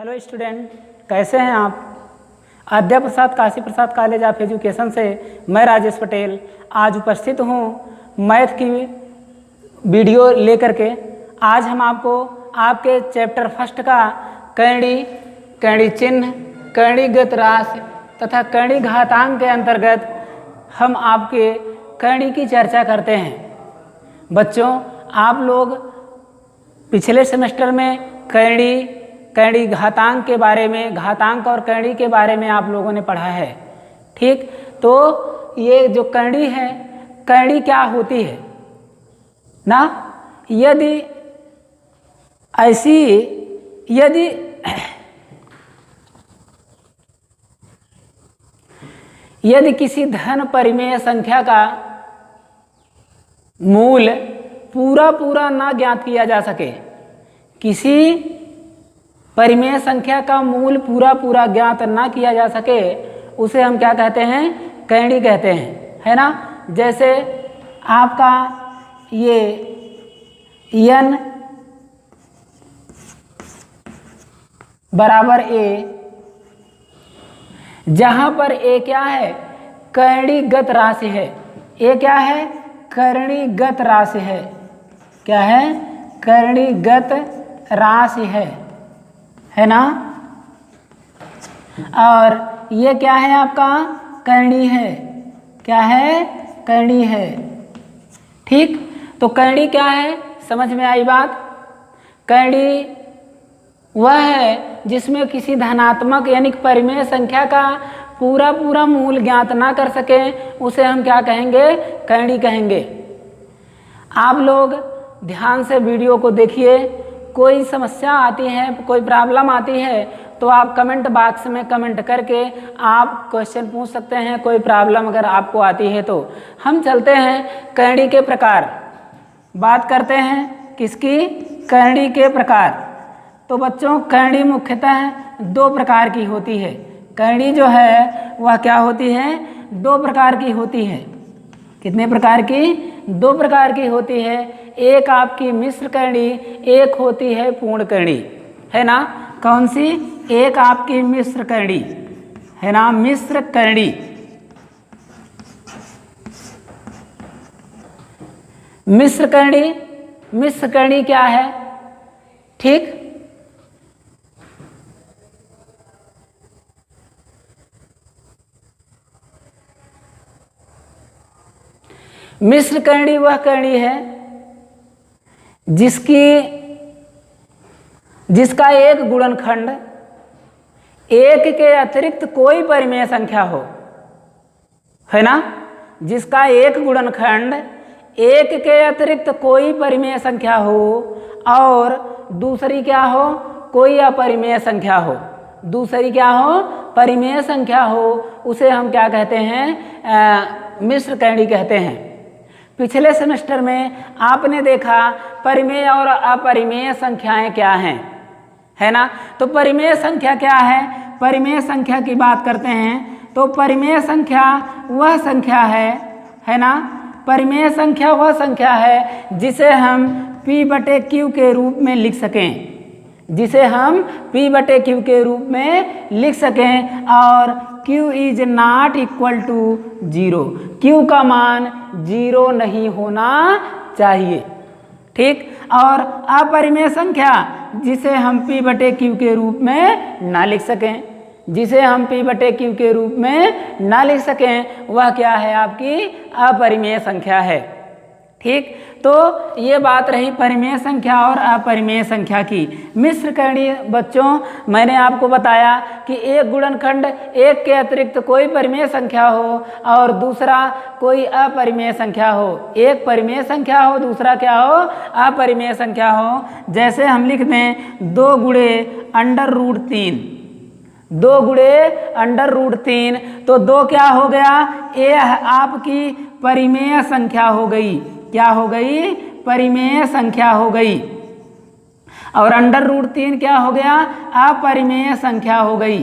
Hello student, कैसे हैं आप। आद्या प्रसाद Kashi Prasad college of education से मैं राजेश पटेल आज उपस्थित हूँ मैथ की वीडियो लेकर के। आज हम आपको आपके चैप्टर फर्स्ट का कर्ण चिन्ह, करणीगत राशि तथा कर्ण घातांक के अंतर्गत हम आपके कर्ण की चर्चा करते हैं। बच्चों, आप लोग पिछले सेमेस्टर में कर्ण घातांक के बारे में, घातांक और कर्ण के बारे में आप लोगों ने पढ़ा है। ठीक, तो ये जो कर्ण है, कर्ण क्या होती है ना। यदि किसी धन परिमेय संख्या का मूल पूरा ना ज्ञात किया जा सके, किसी परिमेय संख्या का मूल पूरा ज्ञात ना किया जा सके, उसे हम क्या कहते हैं, कर्ण कहते हैं, है ना। जैसे आपका ये n बराबर a, जहां पर a क्या है, करणीगत राशि है। a क्या है, करणीगत राशि है। क्या है, करणीगत राशि है ना। और ये क्या है, आपका कर्णी है। क्या है, कर्णी है। ठीक, तो कर्णी क्या है, समझ में आई बात। कर्णी वह है जिसमें किसी धनात्मक यानी परिमेय संख्या का पूरा मूल ज्ञात ना कर सके, उसे हम क्या कहेंगे, कर्णी कहेंगे। आप लोग ध्यान से वीडियो को देखिए। कोई समस्या आती है, कोई प्रॉब्लम आती है तो आप कमेंट बॉक्स में कमेंट करके आप क्वेश्चन पूछ सकते हैं। कोई प्रॉब्लम अगर आपको आती है तो हम चलते हैं कर्ण के प्रकार, बात करते हैं किसकी, कर्ण के प्रकार। तो बच्चों, कर्ण मुख्यतः दो प्रकार की होती है। कर्ण जो है वह क्या होती है, दो प्रकार की होती है। कितने प्रकार की, दो प्रकार की होती है। एक आपकी मिश्र कर्णी, एक होती है पूर्ण कर्णी, है ना। कौन सी, एक आपकी मिश्र कर्णी है ना, मिश्र कर्णी। मिश्र कर्णी क्या है, ठीक। मिश्र कर्णी वह कर्णी है जिसका एक गुणनखंड एक के अतिरिक्त कोई परिमेय संख्या हो, है ना। जिसका एक गुणनखंड एक के अतिरिक्त कोई परिमेय संख्या हो और दूसरी क्या हो, कोई अपरिमेय संख्या हो। दूसरी क्या हो, परिमेय संख्या हो, उसे हम क्या कहते हैं, मिश्र कर्णी कहते हैं। पिछले सेमेस्टर में आपने देखा परिमेय और अपरिमेय संख्याएं क्या हैं, है ना। तो परिमेय संख्या क्या है, परिमेय संख्या की बात करते हैं तो परिमेय संख्या वह संख्या है ना। परिमेय संख्या वह संख्या है जिसे हम p/q के रूप में लिख सकें, जिसे हम p/q के रूप में लिख सकें और q is not equal to 0। q का मान 0 नहीं होना चाहिए, ठीक। और अपरिमेय संख्या जिसे हम p/q के रूप में ना लिख सकें, जिसे हम p/q के रूप में ना लिख सकें, वह क्या है, आपकी अपरिमेय संख्या है, ठीक। तो ये बात रही परिमेय संख्या और अपरिमेय संख्या की। मिश्र कर्णी बच्चों, मैंने आपको बताया कि एक गुणनखंड एक के अतिरिक्त कोई परिमेय संख्या हो और दूसरा कोई अपरिमेय संख्या हो। एक परिमेय संख्या हो, दूसरा क्या हो, अपरिमेय संख्या हो। जैसे हम लिख दें 2 गुणे √3, 2 गुणे √3, तो 2 क्या हो गया, ये आपकी परिमेय संख्या हो गई। क्या हो गई, परिमेय संख्या हो गई। और √3 क्या हो गया, अपरिमेय संख्या हो गई,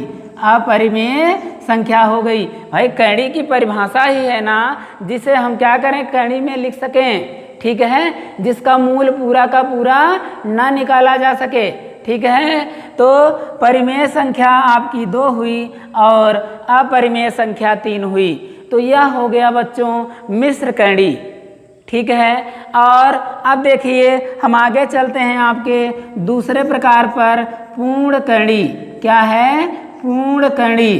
अपरिमेय संख्या हो गई। भाई कर्ण की परिभाषा ही है ना, जिसे हम क्या करें, कर्ण में लिख सकें, ठीक है, जिसका मूल पूरा का पूरा ना निकाला जा सके, ठीक है। तो परिमेय संख्या आपकी 2 हुई और अपरिमेय संख्या 3 हुई। तो यह हो गया बच्चों मिश्र कणी। ठीक है, और अब देखिए हम आगे चलते हैं आपके दूसरे प्रकार पर, पूर्ण कणी। क्या है? पूर्ण कणी।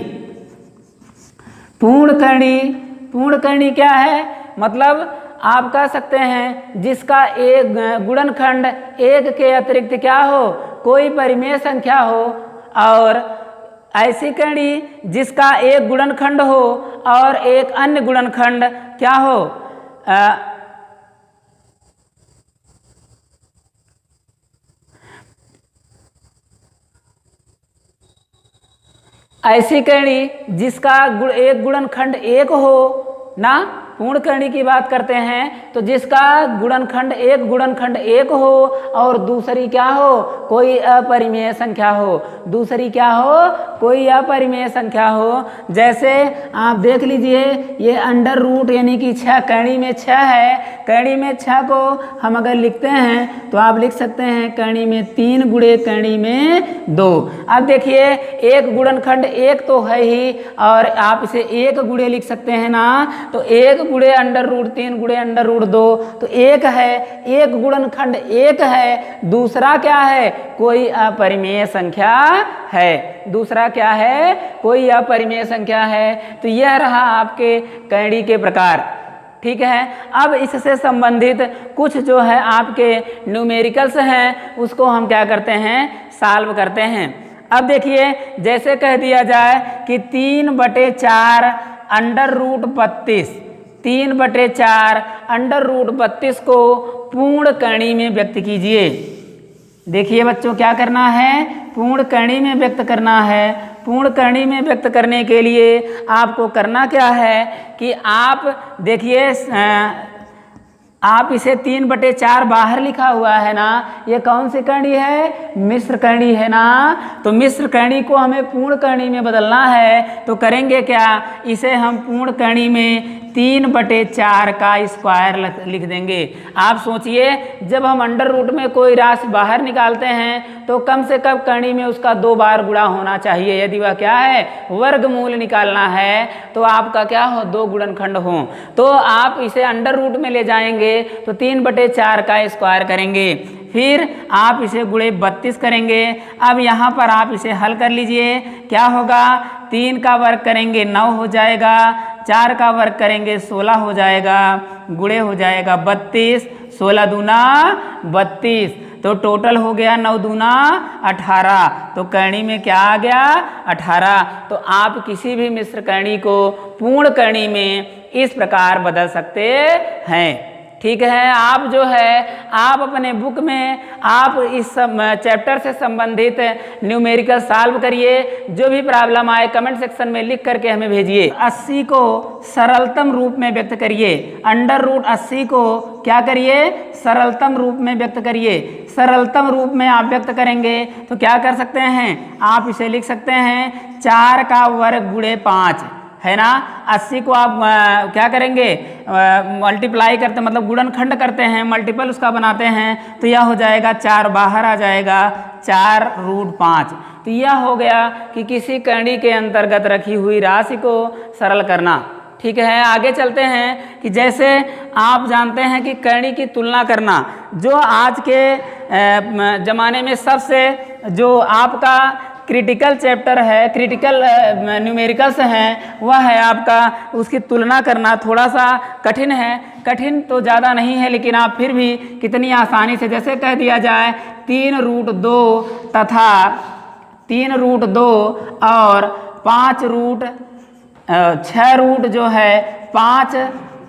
पूर्ण कणी, पूर्ण कणी क्या है? मतलब आप कह सकते हैं जिसका एक गुणनखंड 1 के अतिरिक्त क्या हो, कोई परिमेय संख्या हो, और ऐसी कणी जिसका एक गुणनखंड हो और एक अन्य गुणनखंड क्या हो, ऐसी कणी जिसका एक गुणनखंड 1 हो ना, पूर्ण कणी की बात करते हैं तो जिसका गुणनखंड 1 हो और दूसरी क्या हो, कोई अपरिमेय संख्या हो। दूसरी क्या हो, कोई अपरिमेय संख्या हो। जैसे आप देख लीजिए ये अंडर रूट यानी कि 6 कणी में 6 है। कणी में 6 को हम अगर लिखते हैं तो आप लिख सकते हैं कणी में 3 गुणे कणी में 2। अब देखिए एक गुणनखंड 1 तो है ही, और आप इसे 1 गुणे लिख सकते हैं ना, तो 1 गुणे अंडर रूट 3 गुणे अंडर रूट 2, तो 1 है। एक गुणनखंड 1 है, दूसरा क्या है, कोई अपरिमेय संख्या है। दूसरा क्या है, कोई अपरिमेय संख्या है। तो यह रहा आपके कणी के प्रकार। ठीक है, अब इससे संबंधित कुछ जो है आपके न्यूमेरिकल्स हैं उसको हम क्या करते हैं, सॉल्व करते हैं। अब देखिए जैसे कह दिया जाए कि 3/4 अंडर रूट 32, 3/4 अंडर रूट 32 को पूर्ण कणी में व्यक्त कीजिए। देखिए बच्चों क्या करना है, पूर्ण कणी में व्यक्त करना है। पूर्ण कणी में व्यक्त करने के लिए आपको करना क्या है कि आप देखिए आप इसे 3/4 बाहर लिखा हुआ है ना, ये कौन सी कणी है, मिश्र कणी है ना। तो मिश्र कणी को हमें पूर्ण कणी में बदलना है, तो करेंगे क्या, इसे हम पूर्ण कणी में 3/4 का स्क्वायर लिख देंगे। आप सोचिए जब हम अंडर रूट में कोई राशि बाहर निकालते हैं तो कम से कम कणी में उसका 2 बार गुणा होना चाहिए। यदि वह क्या है, वर्गमूल निकालना है, तो आपका क्या हो, 2 गुणनखंड हो। तो आप इसे अंडर रूट में ले जाएंगे तो 3/4 का स्क्वायर करेंगे, फिर आप इसे गुणे 32 करेंगे। अब यहाँ पर आप इसे हल कर लीजिए, क्या होगा, 3 का वर्ग करेंगे 9 हो जाएगा, 4 का वर्ग करेंगे 16 हो जाएगा, गुणे हो जाएगा 32, 16 दूना 32, तो टोटल हो गया 9 दूना 18। तो कणी में क्या आ गया, 18। तो आप किसी भी मिश्र कणी को पूर्ण कणी में इस प्रकार बदल सकते हैं। ठीक है, आप जो है आप अपने बुक में आप इस चैप्टर से संबंधित न्यूमेरिकल सॉल्व करिए। जो भी प्रॉब्लम आए कमेंट सेक्शन में लिख करके हमें भेजिए। 80 को सरलतम रूप में व्यक्त करिए। अंडर रूट 80 को क्या करिए, सरलतम रूप में व्यक्त करिए। सरलतम रूप में आप व्यक्त करेंगे तो क्या कर सकते हैं, आप इसे लिख सकते हैं 4 का वर्ग गुणे 5 है ना। 80 को आप क्या करेंगे, मल्टीप्लाई करते मतलब गुणनखंड करते हैं, मल्टीपल उसका बनाते हैं, तो यह हो जाएगा 4 बाहर आ जाएगा, 4√5। तो यह हो गया कि किसी कणी के अंतर्गत रखी हुई राशि को सरल करना। ठीक है, आगे चलते हैं कि जैसे आप जानते हैं कि कणी की तुलना करना, जो आज के ज़माने में सबसे जो आपका क्रिटिकल चैप्टर है, क्रिटिकल न्यूमेरिकल्स हैं, वह है आपका, उसकी तुलना करना थोड़ा सा कठिन है। कठिन तो ज़्यादा नहीं है, लेकिन आप फिर भी कितनी आसानी से, जैसे कह दिया जाए 3√2 तथा 3√2 और 6 रूट जो है 5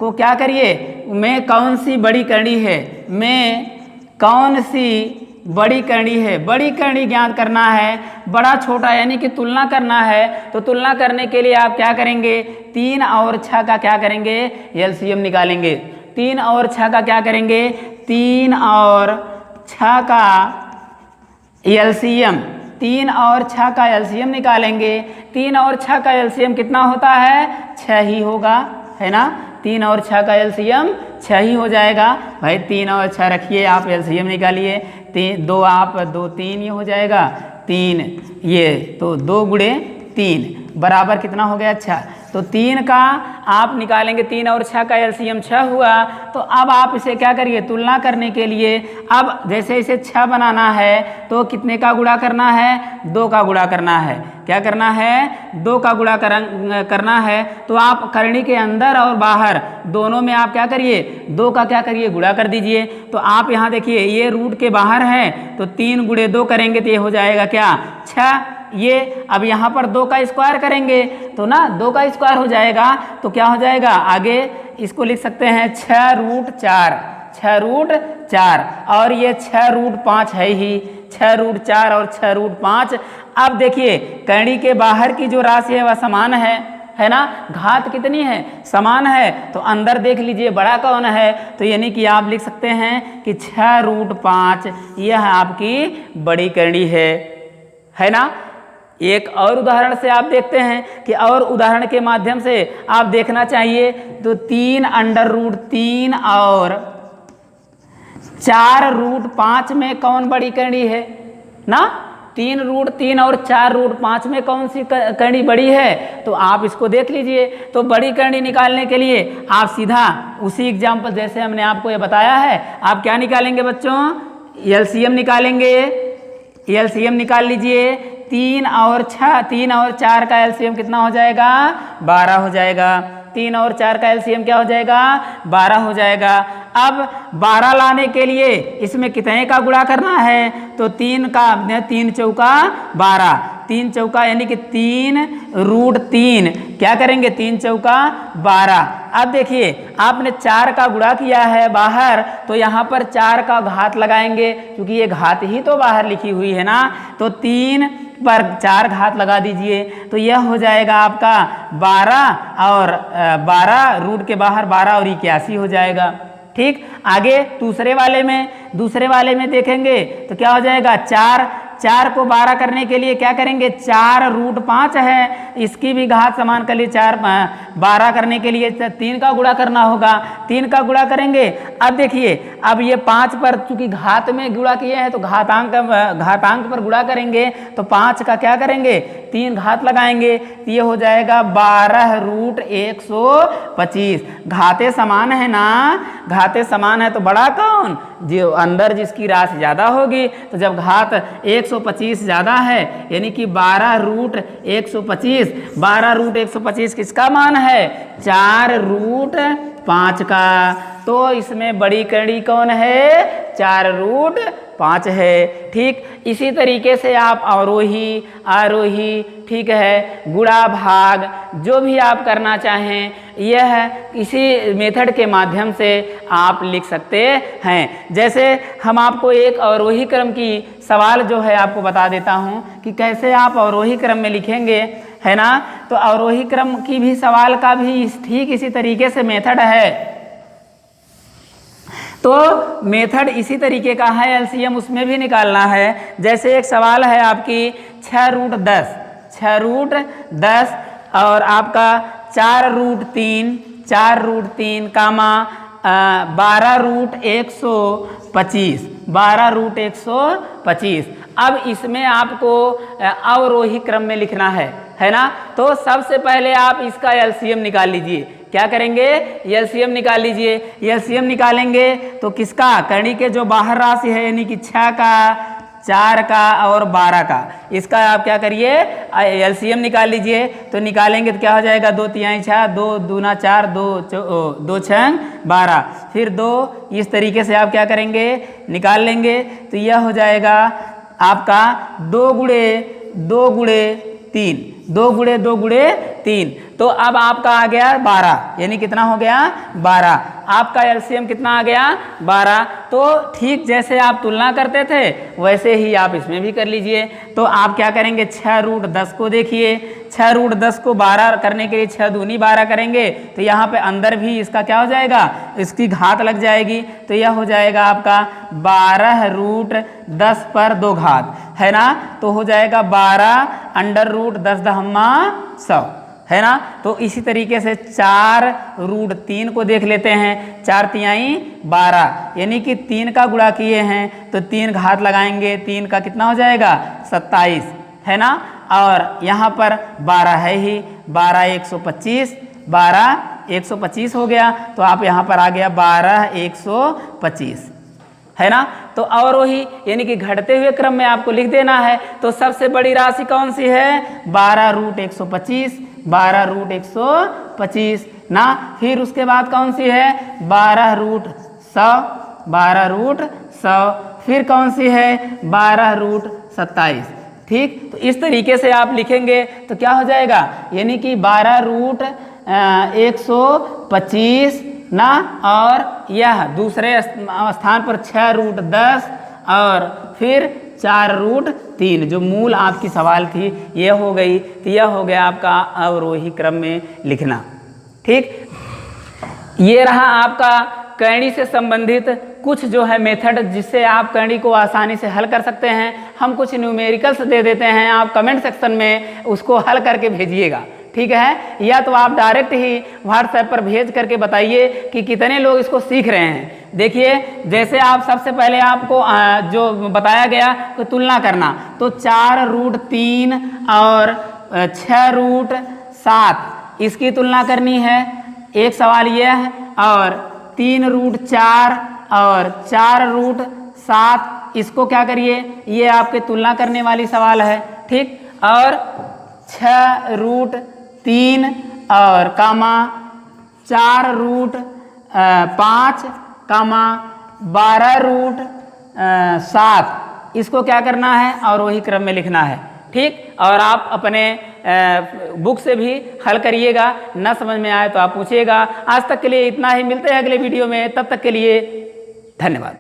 को क्या करिए, में कौन सी बड़ी कणी है, में कौन सी बड़ी कणी है, बड़ी कणी ज्ञात करना है। बड़ा छोटा यानी कि तुलना करना है, तो तुलना करने के लिए आप क्या करेंगे, 3 और 6 का क्या करेंगे, एलसीएम निकालेंगे। 3 और 6 का क्या करेंगे, 3 और 6 का एलसीएम, 3 और 6 का एलसीएम निकालेंगे। 3 और 6 का एलसीएम कितना होता है, 6 ही होगा, है ना। 3 और 6 का एलसीएम 6 ही हो जाएगा भाई। 3 और 6 रखिए, आप एलसीएम निकालिए, 2 आप 2 3 ये हो जाएगा, 3, ये तो 2 गुणे 3 बराबर कितना हो गया 6। तो 3 का आप निकालेंगे, 3 और 6 का एलसीएम 6 हुआ। तो अब आप इसे क्या करिए, तुलना करने के लिए अब जैसे इसे 6 बनाना है तो कितने का गुणा करना है, 2 का गुणा करना है। क्या करना है, 2 का गुणा करना है। तो आप करनी के अंदर और बाहर दोनों में आप क्या करिए, 2 का क्या करिए, गुणा कर दीजिए। तो आप यहाँ देखिए ये रूट के बाहर है तो 3 गुणे 2 करेंगे तो ये हो जाएगा क्या 6। ये अब यहाँ पर 2 का स्क्वायर करेंगे तो ना 2 का स्क्वायर हो जाएगा तो क्या हो जाएगा, आगे इसको लिख सकते हैं 6 रूट 4, 6 रूट 4 और ये 6 रूट 5 है ही, 6 रूट 4 और 6 रूट 5। अब देखिए कड़ी के बाहर की जो राशि है वह समान है ना, घात कितनी है, समान है। तो अंदर देख लीजिए बड़ा कौन है, तो यानी कि आप लिख सकते हैं कि 6 रूट 5 यह आपकी बड़ी कड़ी है ना। एक और उदाहरण से आप देखते हैं कि और उदाहरण के माध्यम से आप देखना चाहिए तो 3 अंडर रूट 3 और 4 रूट 5 में कौन बड़ी कड़ी है ना, 3 रूट 3 और 4 रूट 5 में कौन सी कड़ी बड़ी है, तो आप इसको देख लीजिए। तो बड़ी कड़ी निकालने के लिए आप सीधा उसी एग्जाम्पल जैसे हमने आपको ये बताया है, आप क्या निकालेंगे बच्चों, एलसीएम निकालेंगे। एलसीएम निकाल लीजिए, 3 और 4 का एलसीएम कितना हो जाएगा, 12 हो जाएगा। 3 और 4 का एलसीएम क्या हो जाएगा, 12 हो जाएगा। अब 12 लाने के लिए इसमें कितने का गुणा करना है, तो 3 चौका 12, 3 चौका यानी कि 3 रूट 3 क्या करेंगे, 3 चौका 12। अब देखिए आपने 4 का गुणा किया है बाहर, तो यहाँ पर 4 का घात लगाएंगे क्योंकि ये घात ही तो बाहर लिखी हुई है ना। तो 3 पर 4 घात लगा दीजिए तो यह हो जाएगा आपका 12 और 12 रूट के बाहर 12 और 81 हो जाएगा। ठीक, आगे दूसरे वाले में देखेंगे तो क्या हो जाएगा, 4 को 12 करने के लिए क्या करेंगे, 4 रूट 5 है, इसकी भी घात समान कर लिए। 12 करने के लिए 3 का गुणा करना होगा, 3 का गुणा करेंगे। अब देखिए अब ये 5 पर चूंकि घात में गुणा किए हैं तो घातांक पर गुणा करेंगे तो 5 का क्या करेंगे, 3 घात लगाएंगे तो ये हो जाएगा 12 रूट 125। घाते समान है ना, घाते समान है तो बड़ा कौन, जो अंदर जिसकी राशि ज़्यादा होगी। तो जब घात 125 ज़्यादा है यानी कि 12 रूट 125, 12 रूट 125 किसका मान है, 4 रूट 5 का। तो इसमें बड़ी कड़ी कौन है, 4 रूट 5 है। ठीक, इसी तरीके से आप अवरोही आरोही, ठीक है, गुणा भाग जो भी आप करना चाहें यह इसी मेथड के माध्यम से आप लिख सकते हैं। जैसे हम आपको एक अवरोही क्रम की सवाल जो है आपको बता देता हूं कि कैसे आप अवरोही क्रम में लिखेंगे, है ना। तो अवरोही क्रम की भी सवाल का भी ठीक इसी तरीके से मेथड है। तो मेथड इसी तरीके का है, एलसीएम उसमें भी निकालना है। जैसे एक सवाल है आपकी 6 रूट 10 और आपका 4 रूट 3 कामा 12 रूट 125। अब इसमें आपको अवरोही क्रम में लिखना है ना। तो सबसे पहले आप इसका एलसीएम निकाल लीजिए। क्या करेंगे, एलसीएम निकाल लीजिए। एलसीएम निकालेंगे तो किसका, कड़ी के जो बाहर राशि है यानी कि 6 का, 4 का और 12 का, इसका आप क्या करिए एलसीएम निकाल लीजिए। तो निकालेंगे तो क्या हो जाएगा, 2 तिहाई 6, 2 दूना 4, 2 6 12, फिर 2, इस तरीके से आप क्या करेंगे निकाल लेंगे। तो यह हो जाएगा आपका 2 गुणे 3। तो अब आपका आ गया 12, यानी कितना हो गया 12। आपका एलसीएम कितना आ गया 12। तो ठीक जैसे आप तुलना करते थे वैसे ही आप इसमें भी कर लीजिए। तो आप क्या करेंगे, 6 रूट 10 को देखिए, 6 रूट 10 को 12 करने के लिए 6 दूनी 12 करेंगे तो यहाँ पे अंदर भी इसका क्या हो जाएगा, इसकी घात लग जाएगी। तो यह हो जाएगा आपका 12 रूट 10 पर 2 घात, है ना। तो हो जाएगा 12 अंडर रूट 10 दहम्मा 100, है ना। तो इसी तरीके से 4√3 को देख लेते हैं। 4 तिहाई 12, यानी कि 3 का गुणा किए हैं तो 3 घात लगाएंगे, 3 का कितना हो जाएगा 27, है ना। और यहाँ पर 12 है ही, 12 125, 12 125 हो गया, तो आप यहाँ पर आ गया 12 125, है ना। तो और वही यानी कि घटते हुए क्रम में आपको लिख देना है। तो सबसे बड़ी राशि कौन सी है 12√125, 12√125 ना। फिर उसके बाद कौन सी है 12√100, 12√100। फिर कौन सी है 12√27। ठीक, तो इस तरीके से आप लिखेंगे तो क्या हो जाएगा, यानी कि 12√125 ना। और यह दूसरे स्थान पर 6√10 और फिर 4√3, जो मूल आपकी सवाल थी ये हो गई। तो यह हो गया आपका अवरोही क्रम में लिखना। ठीक, ये रहा आपका करणी से संबंधित कुछ जो है मेथड, जिससे आप करणी को आसानी से हल कर सकते हैं। हम कुछ न्यूमेरिकल्स दे देते हैं, आप कमेंट सेक्शन में उसको हल करके भेजिएगा, ठीक है। या तो आप डायरेक्ट ही व्हाट्सएप पर भेज करके बताइए कि कितने लोग इसको सीख रहे हैं। देखिए, जैसे आप सबसे पहले आपको जो बताया गया तो तुलना करना, तो 4√3 और 6√7 इसकी तुलना करनी है, एक सवाल यह है। और 3√4 और 4√7 इसको क्या करिए, ये आपके तुलना करने वाली सवाल है। ठीक, और 6√3 और कामा 4√5 कामा 12√7 इसको क्या करना है और वही क्रम में लिखना है। ठीक, और आप अपने बुक से भी हल करिएगा, ना समझ में आए तो आप पूछिएगा। आज तक के लिए इतना ही, मिलते हैं अगले वीडियो में, तब तक के लिए धन्यवाद।